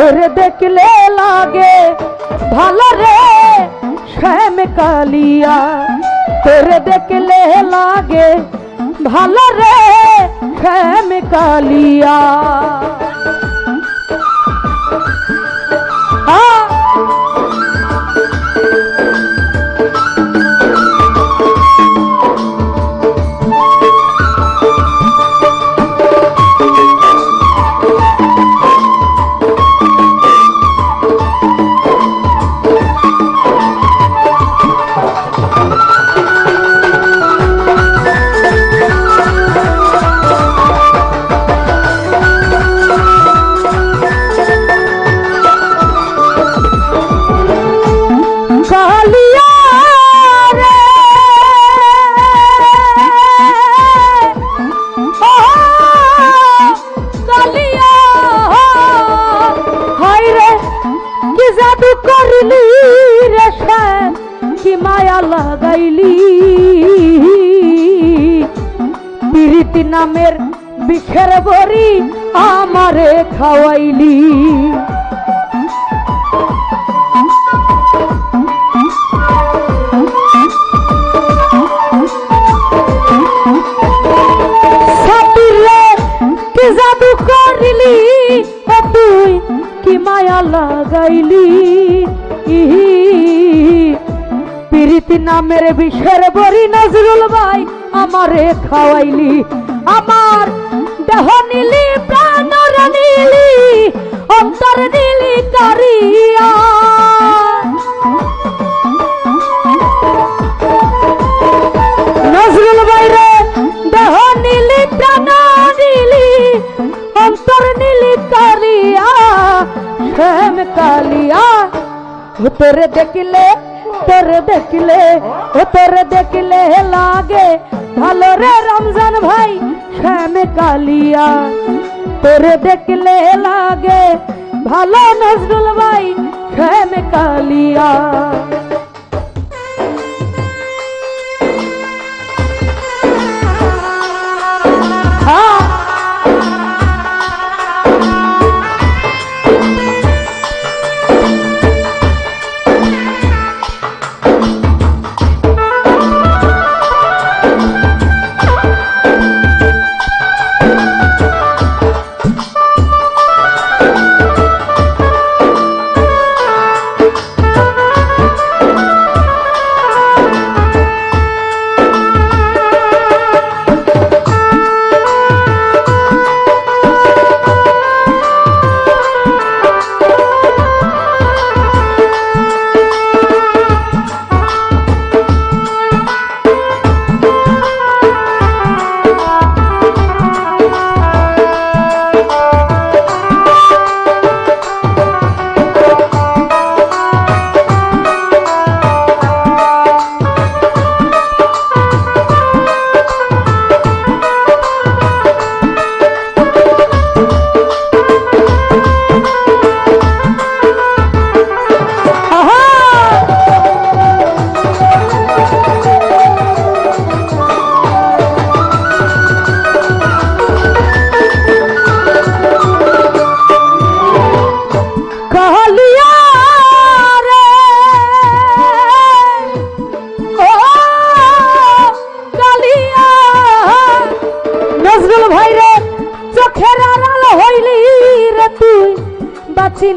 তোরে দেখলে লাগে ভালো রে শ্যাম কালিয়া, তোরে দেখলে লাগে ভালো রে শ্যাম কালিয়া। করলি রে শ্যাম কি মায়া লাগাইলি, প্রীতি নামের বিষের বড়ি আমারে খাওয়াইলি। সাথীরে কি জাদু করলি তুই কি মায়া লাগাইলি, প্রীতি নামের বিষের বড়ি নজরুল ভাই আমারে খাওয়াইলি। আমার দেহ নিলি প্রাণ নিলি অন্তর নিলি কারিয়া, নজরুল ভাই রে দেহ নিলি প্রাণ নিলি অন্তর নিলি কারিয়া শ্যাম কালিয়া। তোরে দেখলে তোরে দেখলে ও তোরে দেখলে লাগে ভালো রে রমজান ভাই শ্যাম কালিয়া, তোরে দেখলে লাগে ভালো নজরুল ভাই শ্যাম কালিয়া।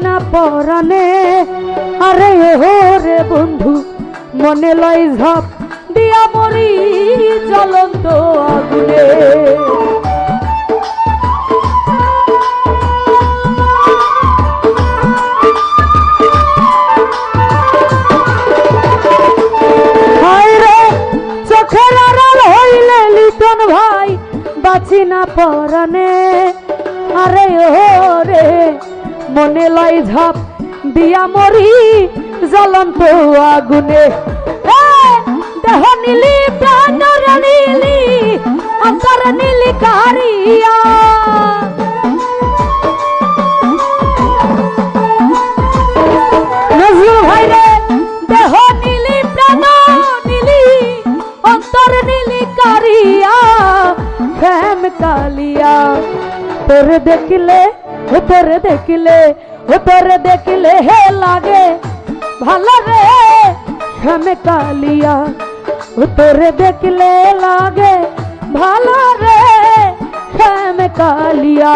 না পরানে আরে ও রে বন্ধু মনে লয় ঝাপ দিয়া মরি জ্বলন্ত আগুনে। হায় রে চোখের আড়াল হইলে লিটন ভাই বাঁচি না পরানে আরে ও রে মনে লয় ঝাপ দিয়া মরি জ্বলন্ত আগুনে। দেহ নীলি প্রাণ নীলি অন্তর নীলি কারিয়া, নজরুল ভাই রে দেহ নীলি প্রাণ নীলি অন্তর নীলি কারিয়া শ্যাম কালিয়া। তোরে দেখলে ও তোরে দেখলে হে লাগে ভালো রে শ্যাম কালিয়া ও তোরে দেখলে লাগে ভালো রে শ্যাম কালিয়া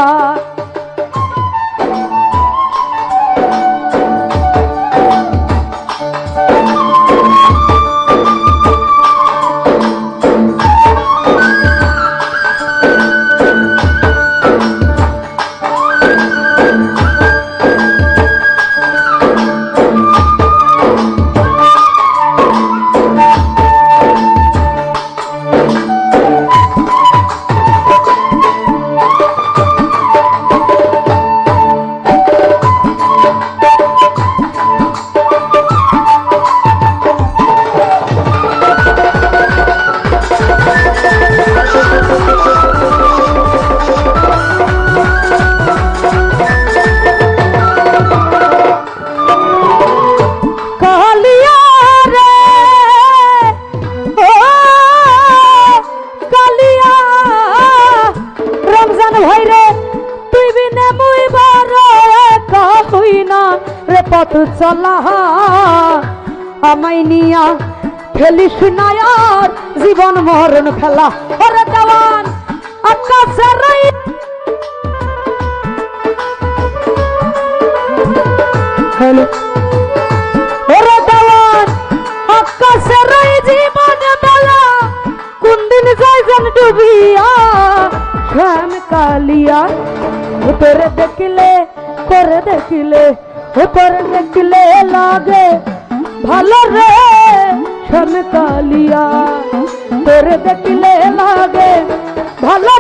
পথ চলা আমায় নিয়া খেলিস না আর জীবন মরণ খেলা ওরে দেওয়ান আকাশের হ্যালো ওরে দেওয়ান আকাশের জীবন মেলা কোন দিন যাইবেন ডুবিয়া শ্যাম কালিয়া তোরে দেখলে তোরে দেখলে লাগে ভালো রে শ্যাম কালিয়া তোরে দেখলে লাগে ভালো